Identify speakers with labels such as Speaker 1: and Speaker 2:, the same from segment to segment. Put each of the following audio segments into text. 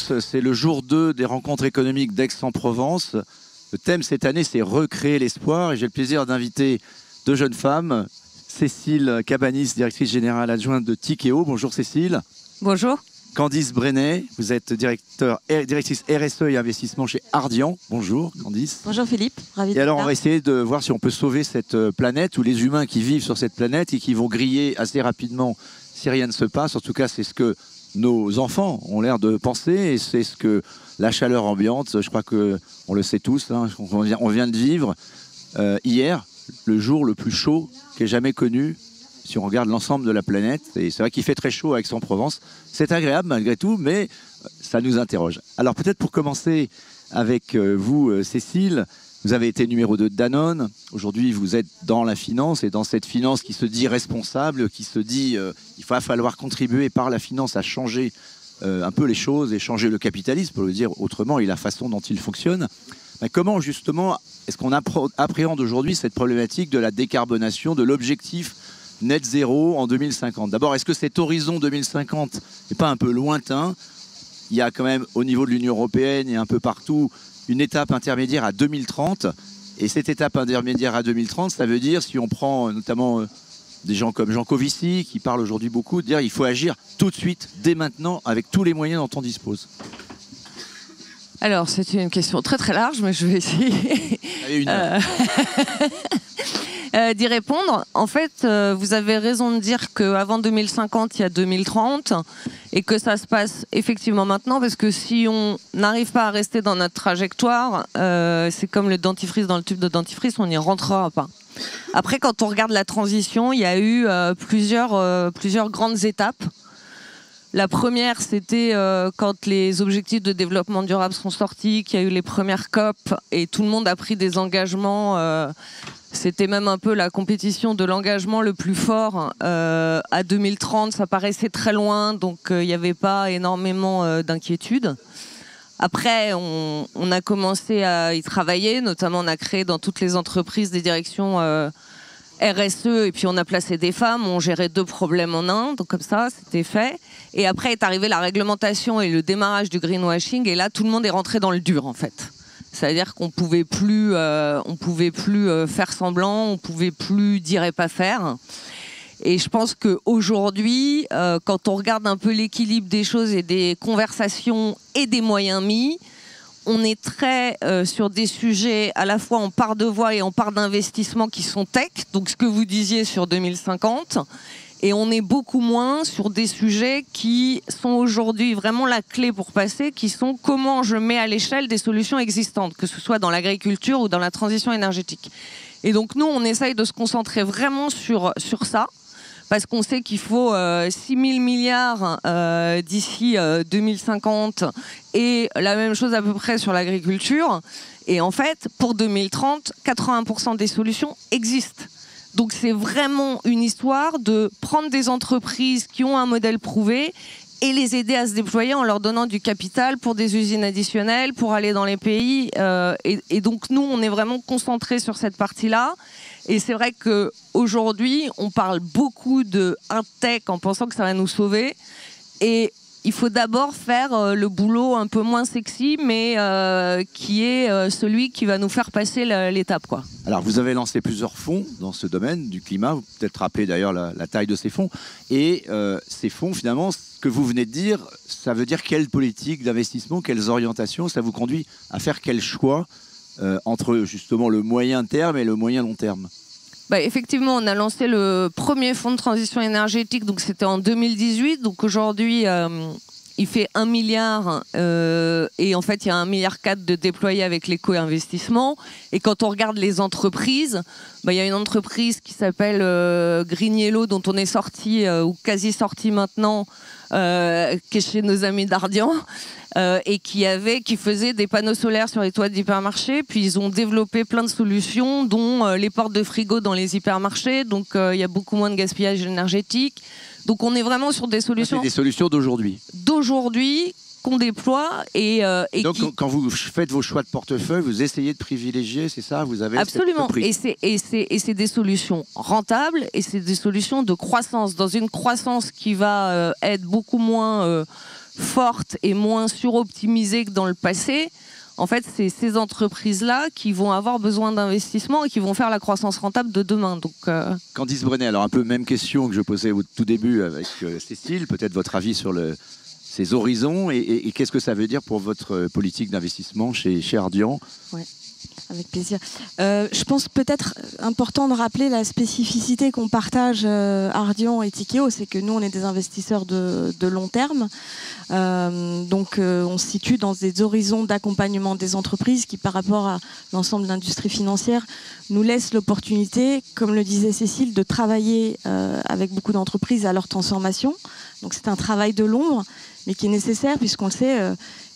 Speaker 1: tous, c'est le jour 2 des rencontres économiques d'Aix-en-Provence. Le thème cette année, c'est recréer l'espoir. Et j'ai le plaisir d'inviter deux jeunes femmes. Cécile Cabanis, directrice générale adjointe de Tikeo. Bonjour Cécile.
Speaker 2: Bonjour.
Speaker 1: Candice Brenet, vous êtes directrice RSE et investissement chez Ardian. Bonjour Candice.
Speaker 2: Bonjour Philippe, ravi de
Speaker 1: Et alors
Speaker 2: là.
Speaker 1: on va essayer de voir si on peut sauver cette planète ou les humains qui vivent sur cette planète et qui vont griller assez rapidement si rien ne se passe. En tout cas, c'est ce que nos enfants ont l'air de penser et c'est ce que la chaleur ambiante, je crois qu'on le sait tous, hein, on vient de vivre hier, le jour le plus chaud qu'ait jamais connu si on regarde l'ensemble de la planète. Et c'est vrai qu'il fait très chaud à Aix-en-Provence. C'est agréable malgré tout, mais ça nous interroge. Alors peut-être pour commencer avec vous, Cécile, vous avez été numéro 2 de Danone. Aujourd'hui, vous êtes dans la finance et dans cette finance qui se dit responsable, qui se dit il va falloir contribuer par la finance à changer un peu les choses et changer le capitalisme, pour le dire autrement, et la façon dont il fonctionne. Mais comment justement est-ce qu'on appréhende aujourd'hui cette problématique de la décarbonation, de l'objectif net zéro en 2050? D'abord, est-ce que cet horizon 2050 n'est pas un peu lointain? Il y a quand même au niveau de l'Union européenne et un peu partout une étape intermédiaire à 2030. Et cette étape intermédiaire à 2030, ça veut dire, si on prend notamment des gens comme Jean Covici, qui parle aujourd'hui beaucoup, de dire qu'il faut agir tout de suite, dès maintenant, avec tous les moyens dont on dispose.
Speaker 2: Alors, c'est une question très très large, mais je vais essayer d'y répondre. En fait, vous avez raison de dire qu'avant 2050, il y a 2030 et que ça se passe effectivement maintenant, parce que si on n'arrive pas à rester dans notre trajectoire, c'est comme le dentifrice dans le tube de dentifrice, on n'y rentrera pas. Après, quand on regarde la transition, il y a eu plusieurs grandes étapes. La première, c'était quand les objectifs de développement durable sont sortis, qu'il y a eu les premières COP et tout le monde a pris des engagements. C'était même un peu la compétition de l'engagement le plus fort. À 2030, ça paraissait très loin, donc il n'y avait pas énormément d'inquiétude. Après, on a commencé à y travailler, notamment on a créé dans toutes les entreprises des directions RSE, et puis on a placé des femmes, on gérait 2 problèmes en un, donc comme ça, c'était fait. Et après est arrivée la réglementation et le démarrage du greenwashing, et là, tout le monde est rentré dans le dur, en fait. C'est-à-dire qu'on pouvait plus faire semblant, on pouvait plus dire et pas faire. Et je pense qu'aujourd'hui, quand on regarde un peu l'équilibre des choses et des conversations et des moyens mis, on est très sur des sujets à la fois en part de voix et en part d'investissement qui sont tech, donc ce que vous disiez sur 2050, et on est beaucoup moins sur des sujets qui sont aujourd'hui vraiment la clé pour passer, qui sont comment je mets à l'échelle des solutions existantes, que ce soit dans l'agriculture ou dans la transition énergétique. Et donc nous, on essaye de se concentrer vraiment sur ça, parce qu'on sait qu'il faut 6 000 milliards d'ici 2050 et la même chose à peu près sur l'agriculture. Et en fait, pour 2030, 80% des solutions existent. Donc c'est vraiment une histoire de prendre des entreprises qui ont un modèle prouvé et les aider à se déployer en leur donnant du capital pour des usines additionnelles, pour aller dans les pays. Et donc nous, on est vraiment concentrés sur cette partie-là. Et c'est vrai qu'aujourd'hui, on parle beaucoup de tech en pensant que ça va nous sauver. Et il faut d'abord faire le boulot un peu moins sexy, mais qui est celui qui va nous faire passer l'étape, quoi.
Speaker 1: Alors, vous avez lancé plusieurs fonds dans ce domaine du climat. Vous peut-être rappelez d'ailleurs la taille de ces fonds. Et ces fonds, finalement, ce que vous venez de dire, ça veut dire quelle politique d'investissement, quelles orientations, ça vous conduit à faire quel choix entre justement le moyen terme et le moyen long terme?
Speaker 2: Effectivement, on a lancé le premier fonds de transition énergétique, donc c'était en 2018. Donc aujourd'hui, il fait 1 milliard et en fait, il y a 1,4 milliard de déployés avec l'éco-investissement. Et quand on regarde les entreprises, il y a une entreprise qui s'appelle Green Yellow, dont on est sorti ou quasi sorti maintenant, qui est chez nos amis d'Ardian. Et qui faisait des panneaux solaires sur les toits d'hypermarchés. Puis ils ont développé plein de solutions, dont les portes de frigo dans les hypermarchés. Donc il y a beaucoup moins de gaspillage énergétique. Donc on est vraiment sur des solutions...
Speaker 1: C'est des solutions d'aujourd'hui.
Speaker 2: D'aujourd'hui, qu'on déploie.
Speaker 1: Donc quand vous faites vos choix de portefeuille, vous essayez de privilégier, c'est ça? Vous avez
Speaker 2: absolument.
Speaker 1: Cette prix.
Speaker 2: Et c'est des solutions rentables et c'est des solutions de croissance. Dans une croissance qui va être beaucoup moins... fortes et moins suroptimisées que dans le passé, en fait, c'est ces entreprises-là qui vont avoir besoin d'investissement et qui vont faire la croissance rentable de demain. Donc,
Speaker 1: Candice Brenet, alors un peu même question que je posais au tout début avec Cécile, peut-être votre avis sur ces horizons et qu'est-ce que ça veut dire pour votre politique d'investissement chez Ardian?
Speaker 3: Ouais. Avec plaisir. Je pense peut-être important de rappeler la spécificité qu'on partage Ardian et Tikehau, c'est que nous on est des investisseurs de long terme, donc on se situe dans des horizons d'accompagnement des entreprises qui par rapport à l'ensemble de l'industrie financière nous laissent l'opportunité, comme le disait Cécile, de travailler avec beaucoup d'entreprises à leur transformation. Donc c'est un travail de l'ombre, mais qui est nécessaire puisqu'on le sait,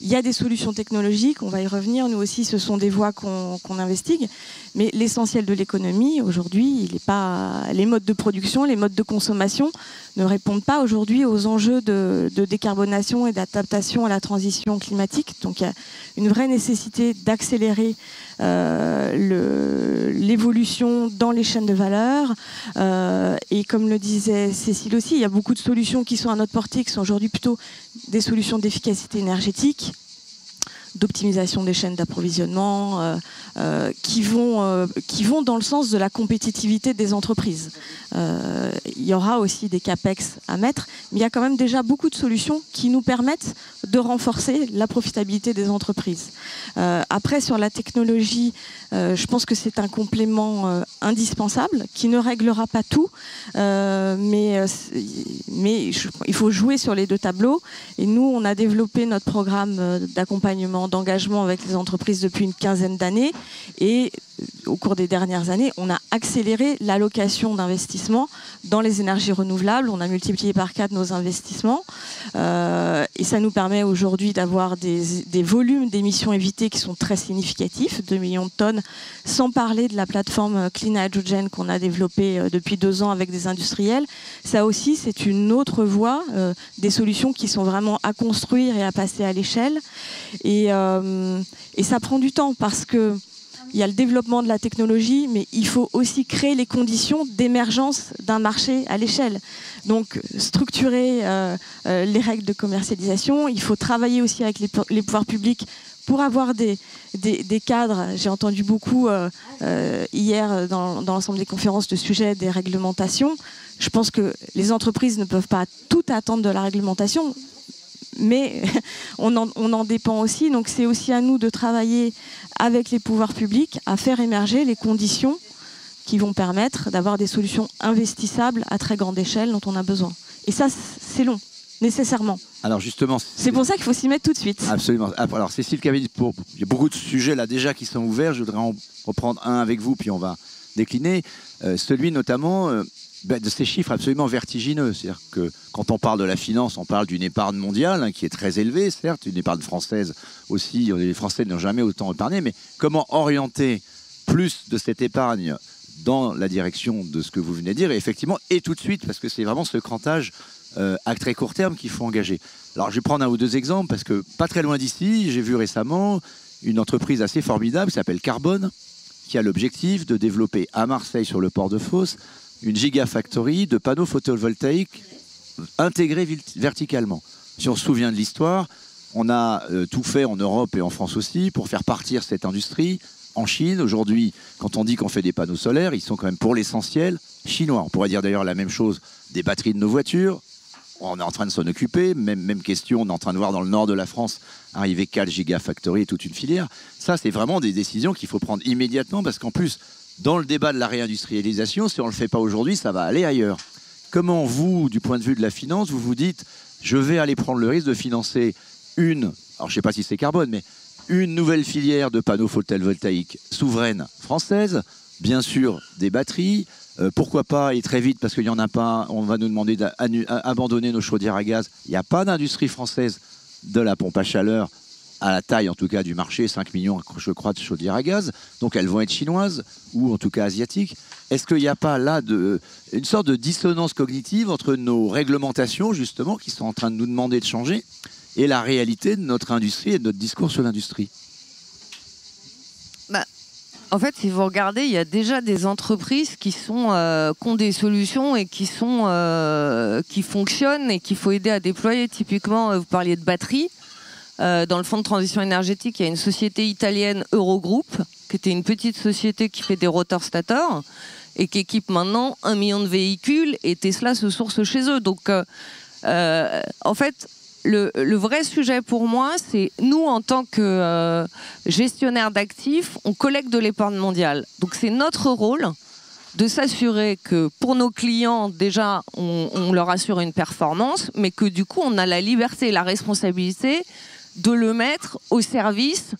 Speaker 3: il y a des solutions technologiques, on va y revenir, nous aussi ce sont des voies qu'on investigue, mais l'essentiel de l'économie aujourd'hui, il n'est pas les modes de production, les modes de consommation ne répondent pas aujourd'hui aux enjeux de décarbonation et d'adaptation à la transition climatique. Donc il y a une vraie nécessité d'accélérer l'évolution dans les chaînes de valeur et comme le disait Cécile aussi, il y a beaucoup de solutions qui sont à notre portée, qui sont aujourd'hui plutôt des solutions d'efficacité énergétique, d'optimisation des chaînes d'approvisionnement, qui vont dans le sens de la compétitivité des entreprises. Il y aura aussi des capex à mettre, mais il y a quand même déjà beaucoup de solutions qui nous permettent de renforcer la profitabilité des entreprises. Après, sur la technologie, je pense que c'est un complément indispensable qui ne réglera pas tout, mais il faut jouer sur les deux tableaux. Et nous, on a développé notre programme d'accompagnement, d'engagement avec les entreprises depuis une quinzaine d'années. Et au cours des dernières années, on a accéléré l'allocation d'investissement dans les énergies renouvelables. On a multiplié par 4 nos investissements. Et ça nous permet aujourd'hui d'avoir des volumes d'émissions évitées qui sont très significatifs, 2 millions de tonnes, sans parler de la plateforme Clean Hydrogen qu'on a développée depuis 2 ans avec des industriels. Ça aussi, c'est une autre voie, des solutions qui sont vraiment à construire et à passer à l'échelle. Et ça prend du temps parce que il y a le développement de la technologie, mais il faut aussi créer les conditions d'émergence d'un marché à l'échelle. Donc, structurer les règles de commercialisation. Il faut travailler aussi avec les pouvoirs publics pour avoir des cadres. J'ai entendu beaucoup hier dans l'ensemble des conférences de sujets des réglementations. Je pense que les entreprises ne peuvent pas tout attendre de la réglementation, mais on en dépend aussi. Donc c'est aussi à nous de travailler avec les pouvoirs publics à faire émerger les conditions qui vont permettre d'avoir des solutions investissables à très grande échelle dont on a besoin. Et ça, c'est long, nécessairement.
Speaker 1: Alors justement,
Speaker 3: c'est pour ça qu'il faut s'y mettre tout de suite.
Speaker 1: Absolument. Alors Cécile Cavidi, il y a beaucoup de sujets là déjà qui sont ouverts. Je voudrais en reprendre un avec vous, puis on va décliner. Celui notamment de ces chiffres absolument vertigineux. C'est-à-dire que quand on parle de la finance, on parle d'une épargne mondiale qui est très élevée, certes, une épargne française aussi. Les Français n'ont jamais autant épargné, mais comment orienter plus de cette épargne dans la direction de ce que vous venez de dire, et effectivement, et tout de suite, parce que c'est vraiment ce crantage à très court terme qu'il faut engager. Alors, je vais prendre un ou deux exemples, parce que pas très loin d'ici, j'ai vu récemment une entreprise assez formidable qui s'appelle Carbone, qui a l'objectif de développer à Marseille, sur le port de Fos, une gigafactory de panneaux photovoltaïques intégrés verticalement. Si on se souvient de l'histoire, on a tout fait en Europe et en France aussi pour faire partir cette industrie. En Chine, aujourd'hui, quand on dit qu'on fait des panneaux solaires, ils sont quand même pour l'essentiel chinois. On pourrait dire d'ailleurs la même chose des batteries de nos voitures. On est en train de s'en occuper. Même question, on est en train de voir dans le nord de la France arriver 4 gigafactories et toute une filière. Ça, c'est vraiment des décisions qu'il faut prendre immédiatement parce qu'en plus, dans le débat de la réindustrialisation, si on ne le fait pas aujourd'hui, ça va aller ailleurs. Comment vous, du point de vue de la finance, vous vous dites « je vais aller prendre le risque de financer une, alors je ne sais pas si c'est carbone, mais une nouvelle filière de panneaux photovoltaïques souveraine française, bien sûr des batteries, pourquoi pas, et très vite, parce qu'il n'y en a pas, on va nous demander d'abandonner nos chaudières à gaz. Il n'y a pas d'industrie française de la pompe à chaleur, à la taille en tout cas du marché, 5 millions je crois de chaudières à gaz, donc elles vont être chinoises ou en tout cas asiatiques. Est-ce qu'il n'y a pas là une sorte de dissonance cognitive entre nos réglementations justement qui sont en train de nous demander de changer et la réalité de notre industrie et de notre discours sur l'industrie?
Speaker 2: En fait, si vous regardez, il y a déjà des entreprises qui ont des solutions et qui fonctionnent et qu'il faut aider à déployer. Typiquement, vous parliez de batteries. Dans le fonds de transition énergétique, il y a une société italienne, Eurogroup, qui était une petite société qui fait des rotors-stators et qui équipe maintenant 1 million de véhicules, et Tesla se source chez eux. Donc, en fait, le vrai sujet pour moi, c'est nous, en tant que gestionnaires d'actifs, on collecte de l'épargne mondiale. Donc, c'est notre rôle de s'assurer que pour nos clients, déjà, on leur assure une performance, mais que du coup, on a la liberté et la responsabilité de le mettre au service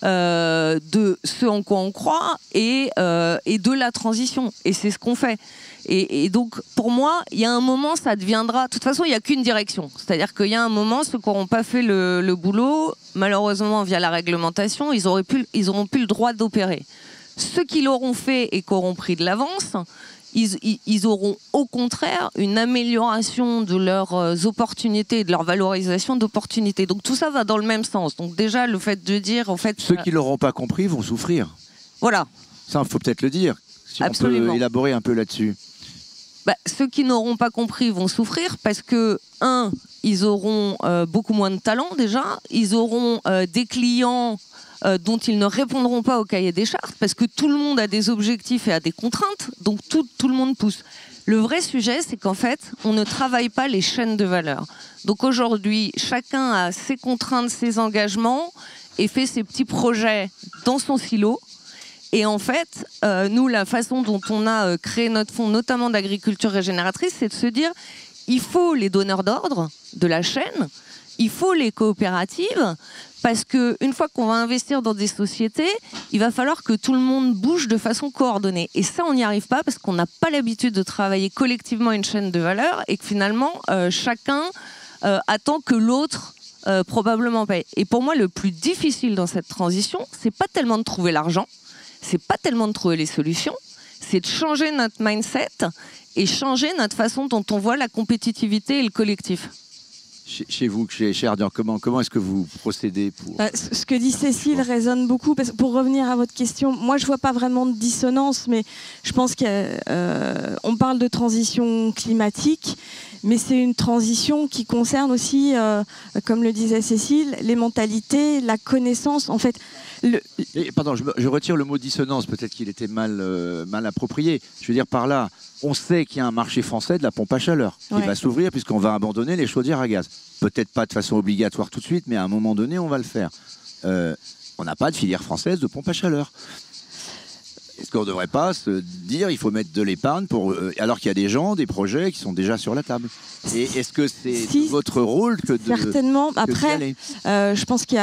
Speaker 2: de ce en quoi on croit et de la transition. Et c'est ce qu'on fait. Et donc, pour moi, il y a un moment, ça deviendra... De toute façon, il n'y a qu'une direction. C'est-à-dire qu'il y a un moment, ceux qui n'auront pas fait le boulot, malheureusement, via la réglementation, ils n'auront plus le droit d'opérer. Ceux qui l'auront fait et qui auront pris de l'avance, ils auront au contraire une amélioration de leurs opportunités et de leur valorisation d'opportunités. Donc tout ça va dans le même sens. Donc déjà, le fait de dire... en fait,
Speaker 1: ceux qui ne l'auront pas compris vont souffrir.
Speaker 2: Voilà.
Speaker 1: Ça, il faut peut-être le dire. Si
Speaker 2: Absolument.
Speaker 1: On peut élaborer un peu là-dessus.
Speaker 2: Ceux qui n'auront pas compris vont souffrir parce que, ils auront beaucoup moins de talent déjà. Ils auront des clients dont ils ne répondront pas au cahier des charges parce que tout le monde a des objectifs et a des contraintes, donc tout le monde pousse. Le vrai sujet, c'est qu'en fait, on ne travaille pas les chaînes de valeur. Donc aujourd'hui, chacun a ses contraintes, ses engagements et fait ses petits projets dans son silo. Et en fait, nous, la façon dont on a créé notre fonds, notamment d'agriculture régénératrice, c'est de se dire, il faut les donneurs d'ordre de la chaîne, il faut les coopératives, parce qu'une fois qu'on va investir dans des sociétés, il va falloir que tout le monde bouge de façon coordonnée. Et ça, on n'y arrive pas parce qu'on n'a pas l'habitude de travailler collectivement une chaîne de valeur et que finalement, chacun attend que l'autre probablement paye. Et pour moi, le plus difficile dans cette transition, c'est pas tellement de trouver l'argent, c'est pas tellement de trouver les solutions, c'est de changer notre mindset et changer notre façon dont on voit la compétitivité et le collectif.
Speaker 1: Chez vous, chez Ardian, comment est-ce que vous procédez pour...
Speaker 3: Ce que dit Cécile résonne beaucoup. Parce que pour revenir à votre question, moi, je ne vois pas vraiment de dissonance, mais je pense qu'on parle de transition climatique, mais c'est une transition qui concerne aussi, comme le disait Cécile, les mentalités, la connaissance. En fait,
Speaker 1: Pardon, je retire le mot dissonance, peut-être qu'il était mal approprié. Je veux dire par là, on sait qu'il y a un marché français de la pompe à chaleur qui va s'ouvrir puisqu'on va abandonner les chaudières à gaz. Peut-être pas de façon obligatoire tout de suite, mais à un moment donné, on va le faire. On n'a pas de filière française de pompe à chaleur. Est-ce qu'on ne devrait pas se dire il faut mettre de l'épargne alors qu'il y a des gens, des projets qui sont déjà sur la table? Et est-ce que c'est votre rôle que de...
Speaker 3: Certainement. Après, je pense qu'il y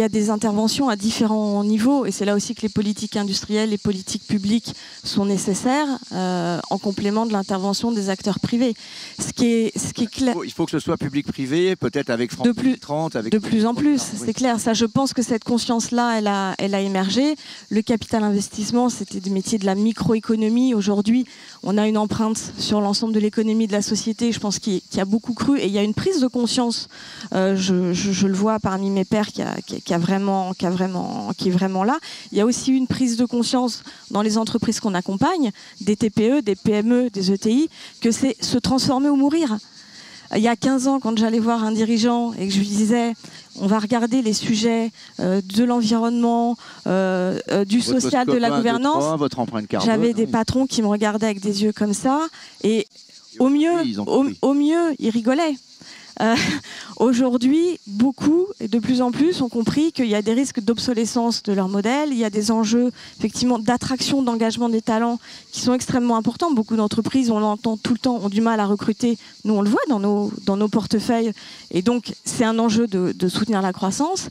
Speaker 3: a des interventions à différents niveaux et c'est là aussi que les politiques industrielles, les politiques publiques sont nécessaires en complément de l'intervention des acteurs privés. Ce qui est clair...
Speaker 1: Il faut que ce soit public-privé, peut-être avec France 30.
Speaker 3: De plus en plus, c'est clair. Ça, je pense que cette conscience-là, elle a émergé. Le capital investissement, c'était des métiers de la microéconomie. Aujourd'hui, on a une empreinte sur l'ensemble de l'économie de la société, je pense, qui a beaucoup cru. Et il y a une prise de conscience, je le vois parmi mes pairs, qui est vraiment là. Il y a aussi une prise de conscience dans les entreprises qu'on accompagne, des TPE, des PME, des ETI, que c'est se transformer ou mourir. Il y a 15 ans, quand j'allais voir un dirigeant et que je lui disais on va regarder les sujets de l'environnement, du social, de la gouvernance, j'avais des patrons qui me regardaient avec des yeux comme ça et au mieux, ils rigolaient. Aujourd'hui, beaucoup et de plus en plus ont compris qu'il y a des risques d'obsolescence de leur modèle, il y a des enjeux effectivement d'attraction, d'engagement des talents qui sont extrêmement importants. Beaucoup d'entreprises, on l'entend tout le temps, ont du mal à recruter. Nous, on le voit dans nos portefeuilles. Et donc, c'est un enjeu de soutenir la croissance.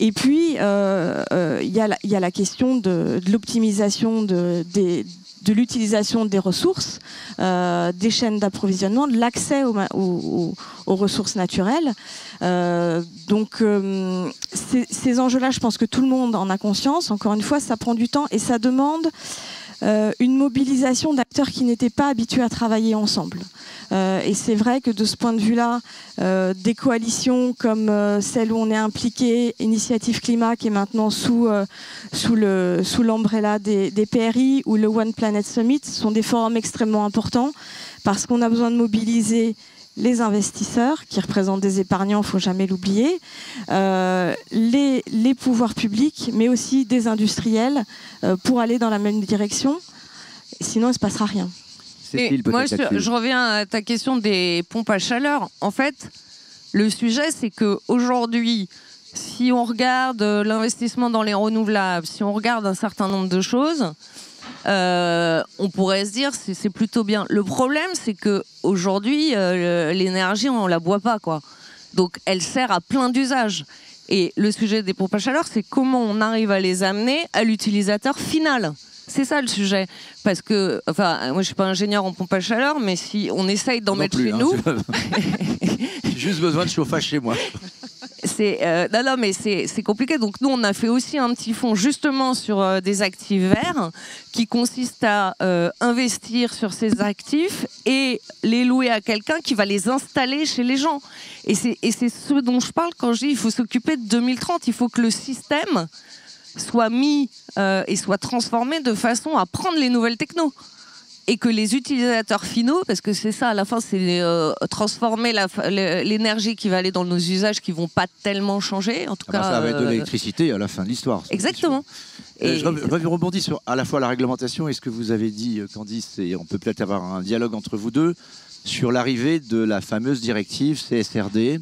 Speaker 3: Et puis, il y a la question de l'optimisation de l'utilisation des ressources, des chaînes d'approvisionnement, de l'accès aux ressources naturelles. Donc ces enjeux-là, je pense que tout le monde en a conscience. Encore une fois, ça prend du temps et ça demande une mobilisation d'acteurs qui n'étaient pas habitués à travailler ensemble. Et c'est vrai que de ce point de vue-là, des coalitions comme celle où on est impliqué, Initiative Climat, qui est maintenant sous l'ombrella des PRI, ou le One Planet Summit, sont des forums extrêmement importants parce qu'on a besoin de mobiliser les investisseurs, qui représentent des épargnants, il ne faut jamais l'oublier, les pouvoirs publics, mais aussi des industriels, pour aller dans la même direction. Sinon, il ne se passera rien.
Speaker 2: Moi, je reviens à ta question des pompes à chaleur. En fait, le sujet, c'est qu'aujourd'hui, si on regarde l'investissement dans les renouvelables, si on regarde un certain nombre de choses, on pourrait se dire c'est plutôt bien. Le problème, c'est qu'aujourd'hui, l'énergie, on ne la boit pas, quoi. Donc, elle sert à plein d'usages. Et le sujet des pompes à chaleur, c'est comment on arrive à les amener à l'utilisateur final. C'est ça le sujet. Parce que, enfin, moi je ne suis pas ingénieur en pompe à chaleur, mais si on essaye d'en mettre chez nous.
Speaker 1: J'ai juste besoin de chauffage chez moi.
Speaker 2: Non, mais c'est compliqué. Donc nous, on a fait aussi un petit fonds justement sur des actifs verts qui consiste à investir sur ces actifs et les louer à quelqu'un qui va les installer chez les gens. Et c'est ce dont je parle quand je dis qu'il faut s'occuper de 2030. Il faut que le système soit mis et soit transformé de façon à prendre les nouvelles technos. Et que les utilisateurs finaux, parce que c'est ça, à la fin, c'est transformer l'énergie qui va aller dans nos usages qui ne vont pas tellement changer. En tout cas,
Speaker 1: ça va être de l'électricité à la fin de l'histoire.
Speaker 2: Exactement.
Speaker 1: Je rebondis sur à la fois la réglementation et ce que vous avez dit, Candice, et on peut peut-être avoir un dialogue entre vous deux, sur l'arrivée de la fameuse directive CSRD,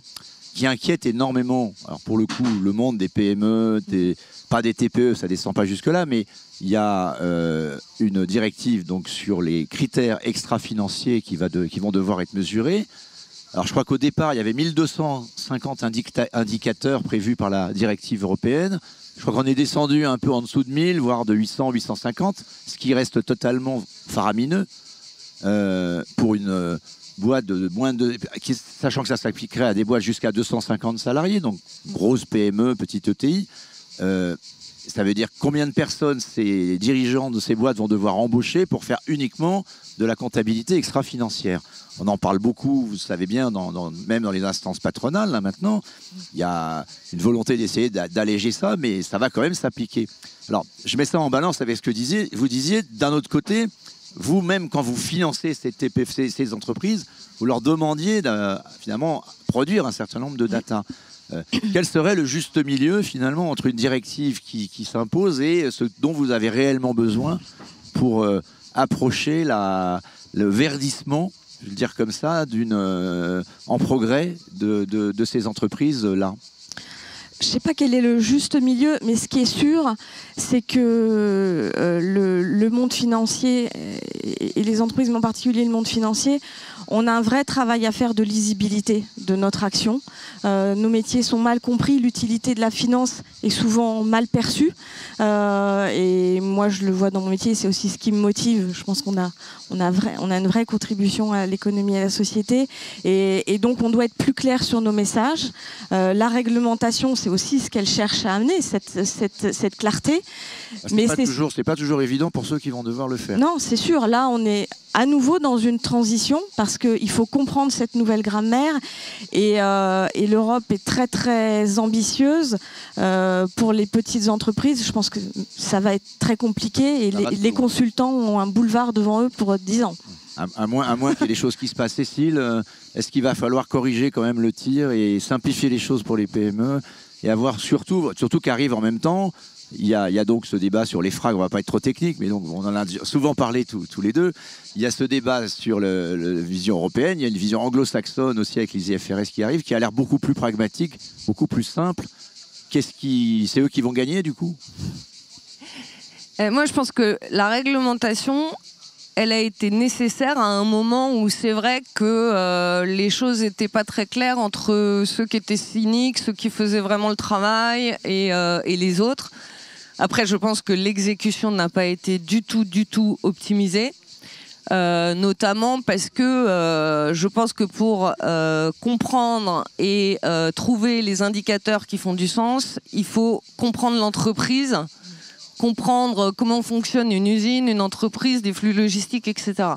Speaker 1: qui inquiète énormément, alors pour le coup, le monde des PME, pas des TPE, ça ne descend pas jusque-là, mais il y a une directive donc, sur les critères extra-financiers qui vont devoir être mesurés. Alors je crois qu'au départ, il y avait 1250 indicateurs prévus par la directive européenne. Je crois qu'on est descendu un peu en dessous de 1000, voire de 800, 850, ce qui reste totalement faramineux pour une boîte de moins de... Sachant que ça s'appliquerait à des boîtes jusqu'à 250 salariés, donc grosse PME, petite ETI. Ça veut dire combien de personnes ces dirigeants de ces boîtes vont devoir embaucher pour faire uniquement de la comptabilité extra-financière. On en parle beaucoup, vous savez bien, même dans les instances patronales, là maintenant. Il y a une volonté d'essayer d'alléger ça, mais ça va quand même s'appliquer. Alors, je mets ça en balance avec ce que vous disiez. D'un autre côté, vous-même, quand vous financez ces TPFC, ces entreprises, vous leur demandiez finalement produire un certain nombre de data. Quel serait le juste milieu finalement entre une directive qui s'impose et ce dont vous avez réellement besoin pour approcher le verdissement, je vais le dire comme ça, en progrès de ces entreprises-là?
Speaker 3: Je ne sais pas quel est le juste milieu, mais ce qui est sûr, c'est que le monde financier et les entreprises, mais en particulier le monde financier, on a un vrai travail à faire de lisibilité de notre action. Nos métiers sont mal compris, l'utilité de la finance est souvent mal perçue. Et moi, je le vois dans mon métier, c'est aussi ce qui me motive. Je pense qu'on a une vraie contribution à l'économie et à la société. Et donc, on doit être plus clair sur nos messages. La réglementation, c'est aussi ce qu'elle cherche à amener, cette clarté.
Speaker 1: Mais c'est pas toujours évident pour ceux qui vont devoir le faire.
Speaker 3: Non, c'est sûr. Là, on est à nouveau dans une transition parce qu'il faut comprendre cette nouvelle grammaire et l'Europe est très très ambitieuse pour les petites entreprises. Je pense que ça va être très compliqué et les consultants ont un boulevard devant eux pour 10 ans.
Speaker 1: À moins qu'il y ait des choses qui se passent, Cécile, est-ce qu'il va falloir corriger quand même le tir et simplifier les choses pour les PME et avoir surtout qu'arrive en même temps. Il y a donc ce débat sur les FRAC, on ne va pas être trop technique, mais donc on en a souvent parlé tous les deux. Il y a ce débat sur la vision européenne, il y a une vision anglo-saxonne aussi avec les IFRS qui arrivent, qui a l'air beaucoup plus pragmatique, beaucoup plus simple. C'est eux qui vont gagner du coup?
Speaker 2: Moi je pense que la réglementation, elle a été nécessaire à un moment où c'est vrai que les choses n'étaient pas très claires entre ceux qui étaient cyniques, ceux qui faisaient vraiment le travail et les autres. Après, je pense que l'exécution n'a pas été du tout optimisée, notamment parce que je pense que pour comprendre et trouver les indicateurs qui font du sens, il faut comprendre l'entreprise comprendre comment fonctionne une usine, une entreprise, des flux logistiques, etc.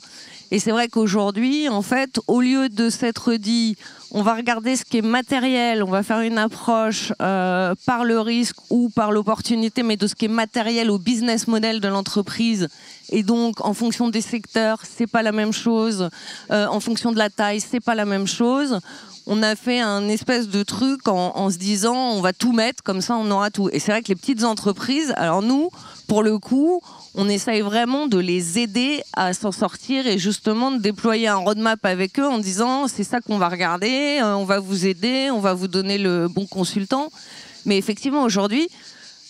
Speaker 2: Et c'est vrai qu'aujourd'hui, en fait, au lieu de s'être dit, on va regarder ce qui est matériel, on va faire une approche par le risque ou par l'opportunité, mais de ce qui est matériel au business model de l'entreprise. Et donc, en fonction des secteurs, c'est pas la même chose. En fonction de la taille, c'est pas la même chose. On a fait un espèce de truc en se disant, on va tout mettre, comme ça, on aura tout. Et c'est vrai que les petites entreprises, alors nous, pour le coup, on essaye vraiment de les aider à s'en sortir et justement de déployer un roadmap avec eux en disant c'est ça qu'on va regarder, on va vous aider, on va vous donner le bon consultant. Mais effectivement, aujourd'hui,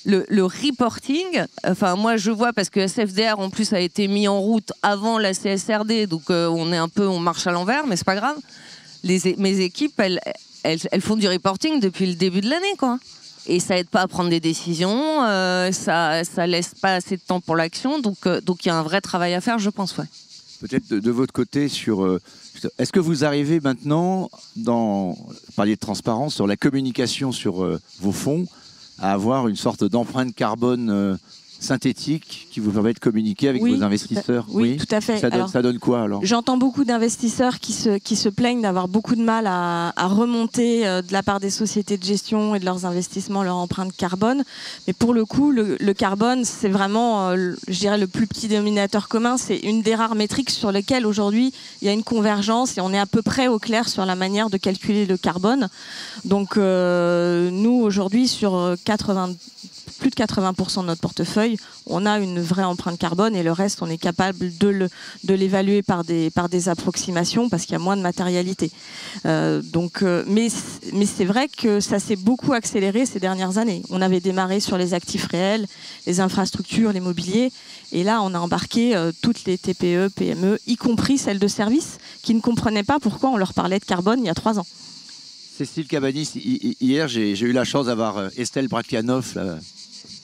Speaker 2: le reporting, enfin moi je vois parce que SFDR en plus a été mis en route avant la CSRD, donc on marche à l'envers, mais c'est pas grave. Mes équipes, elles font du reporting depuis le début de l'année, quoi. Et ça aide pas à prendre des décisions, ça laisse pas assez de temps pour l'action, donc il y a un vrai travail à faire, je pense. Ouais.
Speaker 1: Peut-être de votre côté, est-ce que vous arrivez maintenant, parler de transparence, sur la communication sur vos fonds, à avoir une sorte d'empreinte carbone synthétique qui vous permet de communiquer avec vos investisseurs?
Speaker 3: Oui, tout à fait.
Speaker 1: Ça donne quoi alors?
Speaker 3: J'entends beaucoup d'investisseurs qui se plaignent d'avoir beaucoup de mal à remonter de la part des sociétés de gestion et de leurs investissements leur empreinte carbone. Mais pour le coup, le carbone, c'est vraiment, je dirais, le plus petit dénominateur commun. C'est une des rares métriques sur lesquelles aujourd'hui il y a une convergence et on est à peu près au clair sur la manière de calculer le carbone. Donc nous, aujourd'hui, sur plus de 80% de notre portefeuille, on a une vraie empreinte carbone et le reste, on est capable de l'évaluer par des approximations parce qu'il y a moins de matérialité. Mais c'est vrai que ça s'est beaucoup accéléré ces dernières années. On avait démarré sur les actifs réels, les infrastructures, l'immobilier, et là, on a embarqué toutes les TPE, PME, y compris celles de services, qui ne comprenaient pas pourquoi on leur parlait de carbone il y a 3 ans.
Speaker 1: Cécile Cabanis, hier, j'ai eu la chance d'avoir Estelle Brachlianoff,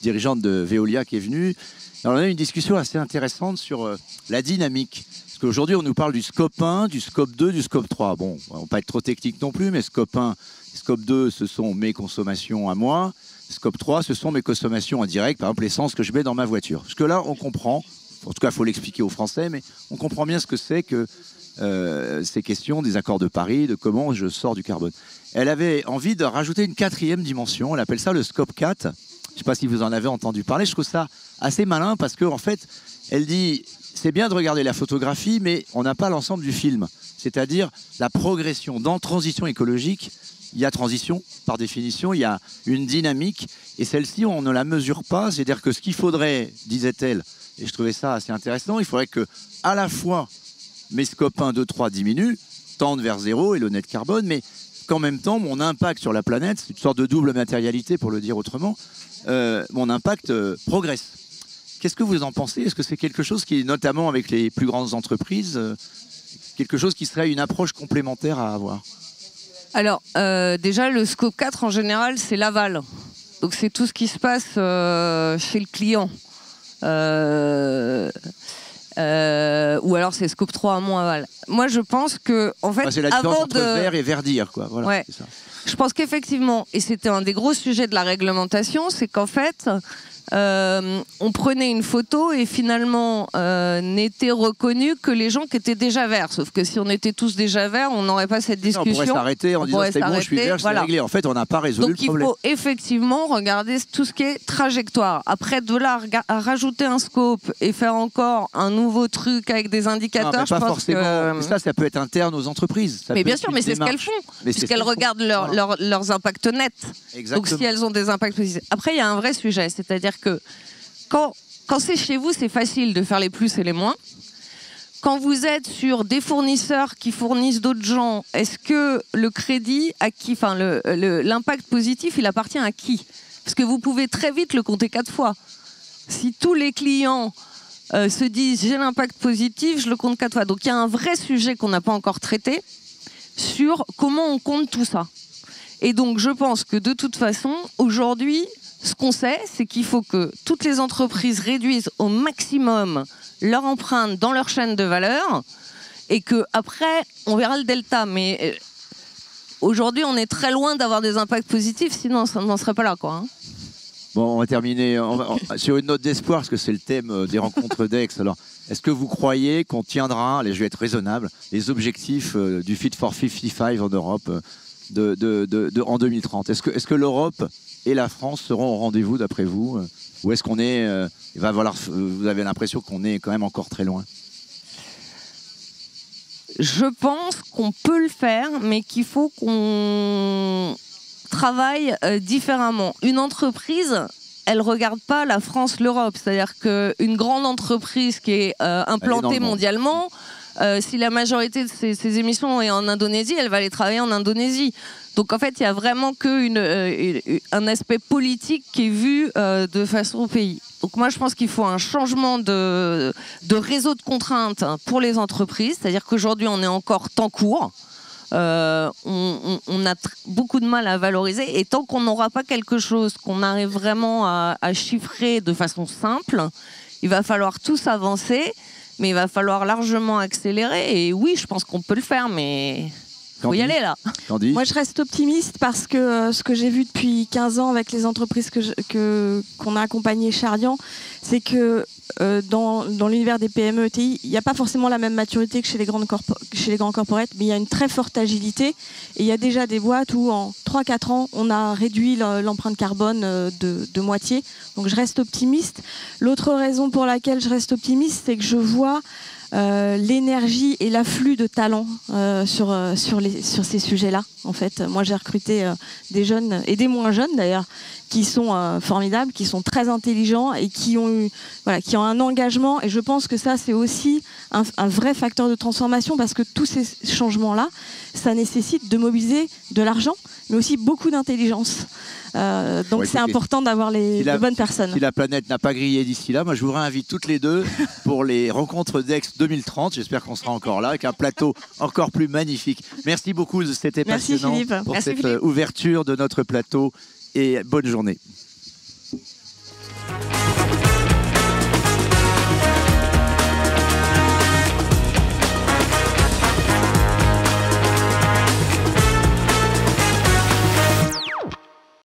Speaker 1: dirigeante de Veolia, qui est venue. Alors, on a eu une discussion assez intéressante sur la dynamique. Parce qu'aujourd'hui, on nous parle du scope 1, du scope 2, du scope 3. Bon, on ne va pas être trop technique non plus, mais scope 1, scope 2, ce sont mes consommations à moi. Scope 3, ce sont mes consommations indirectes, par exemple l'essence que je mets dans ma voiture. Parce que là, on comprend, en tout cas, il faut l'expliquer aux Français, mais on comprend bien ce que c'est que ces questions des accords de Paris, de comment je sors du carbone. Elle avait envie de rajouter une 4e dimension, elle appelle ça le scope 4. Je ne sais pas si vous en avez entendu parler, je trouve ça assez malin parce qu'en fait, elle dit, c'est bien de regarder la photographie, mais on n'a pas l'ensemble du film. C'est-à-dire la progression dans transition écologique. Il y a transition, par définition, il y a une dynamique, et celle-ci, on ne la mesure pas. C'est-à-dire que ce qu'il faudrait, disait-elle, et je trouvais ça assez intéressant, il faudrait que, à la fois, mes scopes 1, 2, 3 diminuent, tendent vers zéro et le net carbone, mais qu'en même temps, mon impact sur la planète, c'est une sorte de double matérialité, pour le dire autrement, mon impact progresse. Qu'est-ce que vous en pensez? Est-ce que c'est quelque chose qui, notamment avec les plus grandes entreprises, quelque chose qui serait une approche complémentaire à avoir?
Speaker 2: Alors, déjà, le scope 4, en général, c'est l'aval. Donc, c'est tout ce qui se passe chez le client. Ou alors, c'est scope 3 à moins aval. Moi, je pense que, en fait,
Speaker 1: c'est la différence entre vert et verdir, quoi. Voilà,
Speaker 2: ouais.
Speaker 1: C'est ça.
Speaker 2: Je pense qu'effectivement, et c'était un des gros sujets de la réglementation, c'est qu'en fait, on prenait une photo et finalement n'était reconnu que les gens qui étaient déjà verts. Sauf que si on était tous déjà verts, on n'aurait pas cette discussion.
Speaker 1: On pourrait s'arrêter en disant c'est bon, je suis vert, c'est réglé. En fait, on n'a pas résolu le problème.
Speaker 2: Donc il faut effectivement regarder tout ce qui est trajectoire. Après, de là à rajouter un scope et faire encore un nouveau truc avec des indicateurs,
Speaker 1: non, mais pas
Speaker 2: je pense
Speaker 1: forcément.
Speaker 2: que...
Speaker 1: Mais ça peut être interne aux entreprises. Ça
Speaker 2: mais bien sûr, mais c'est ce qu'elles font. Puisqu'elles regardent leurs impacts nets.
Speaker 1: Exactement.
Speaker 2: Donc si elles ont des impacts positifs. Après, il y a un vrai sujet, c'est-à-dire que quand c'est chez vous, c'est facile de faire les plus et les moins. Quand vous êtes sur des fournisseurs qui fournissent d'autres gens, est-ce que le crédit à qui, enfin l'impact positif, il appartient à qui? Parce que vous pouvez très vite le compter 4 fois. Si tous les clients se disent j'ai l'impact positif, je le compte 4 fois. Donc il y a un vrai sujet qu'on n'a pas encore traité sur comment on compte tout ça. Et donc je pense que de toute façon, aujourd'hui, ce qu'on sait, c'est qu'il faut que toutes les entreprises réduisent au maximum leur empreinte dans leur chaîne de valeur et qu'après, on verra le delta. Mais aujourd'hui, on est très loin d'avoir des impacts positifs, sinon on n'en serait pas là, quoi.
Speaker 1: Bon, on va terminer sur une note d'espoir, parce que c'est le thème des rencontres d'Aix. Alors, est-ce que vous croyez qu'on tiendra, je vais être raisonnable, les objectifs du Fit for 55 en Europe en 2030? Est-ce que l'Europe et la France seront au rendez-vous, d'après vous? Ou est-ce qu'on est... vous avez l'impression qu'on est quand même encore très loin?
Speaker 2: Je pense qu'on peut le faire, mais qu'il faut qu'on travaille différemment. Une entreprise, elle ne regarde pas la France, l'Europe. C'est-à-dire qu'une grande entreprise qui est implantée mondialement, si la majorité de ses émissions est en Indonésie, elle va aller travailler en Indonésie. Donc en fait, il n'y a vraiment qu'un aspect politique qui est vu de façon au pays. Donc moi, je pense qu'il faut un changement de réseau de contraintes pour les entreprises. C'est-à-dire qu'aujourd'hui, on est encore temps court. On a beaucoup de mal à valoriser. Et tant qu'on n'aura pas quelque chose qu'on arrive vraiment à chiffrer de façon simple, il va falloir tous avancer, mais il va falloir largement accélérer. Et oui, je pense qu'on peut le faire, mais... faut y aller là.
Speaker 3: Moi je reste optimiste parce que ce que j'ai vu depuis 15 ans avec les entreprises qu'on a accompagnées chez Ardian, c'est que dans l'univers des PME ETI, il n'y a pas forcément la même maturité que chez les grands corporates, mais il y a une très forte agilité. Et il y a déjà des boîtes où en 3-4 ans, on a réduit l'empreinte carbone de moitié. Donc je reste optimiste. L'autre raison pour laquelle je reste optimiste, c'est que je vois l'énergie et l'afflux de talents sur ces sujets-là. En fait, moi j'ai recruté des jeunes et des moins jeunes d'ailleurs qui sont formidables, qui sont très intelligents et qui ont un engagement. Et je pense que ça c'est aussi un vrai facteur de transformation parce que tous ces changements-là, ça nécessite de mobiliser de l'argent, mais aussi beaucoup d'intelligence. Donc c'est important d'avoir les bonnes personnes.
Speaker 1: Si la planète n'a pas grillé d'ici là, moi je vous réinvite toutes les deux pour les rencontres d'Aix 2030. J'espère qu'on sera encore là avec un plateau encore plus magnifique. Merci beaucoup, c'était passionnant.
Speaker 3: Merci Philippe.
Speaker 1: Pour cette ouverture de notre plateau et bonne journée.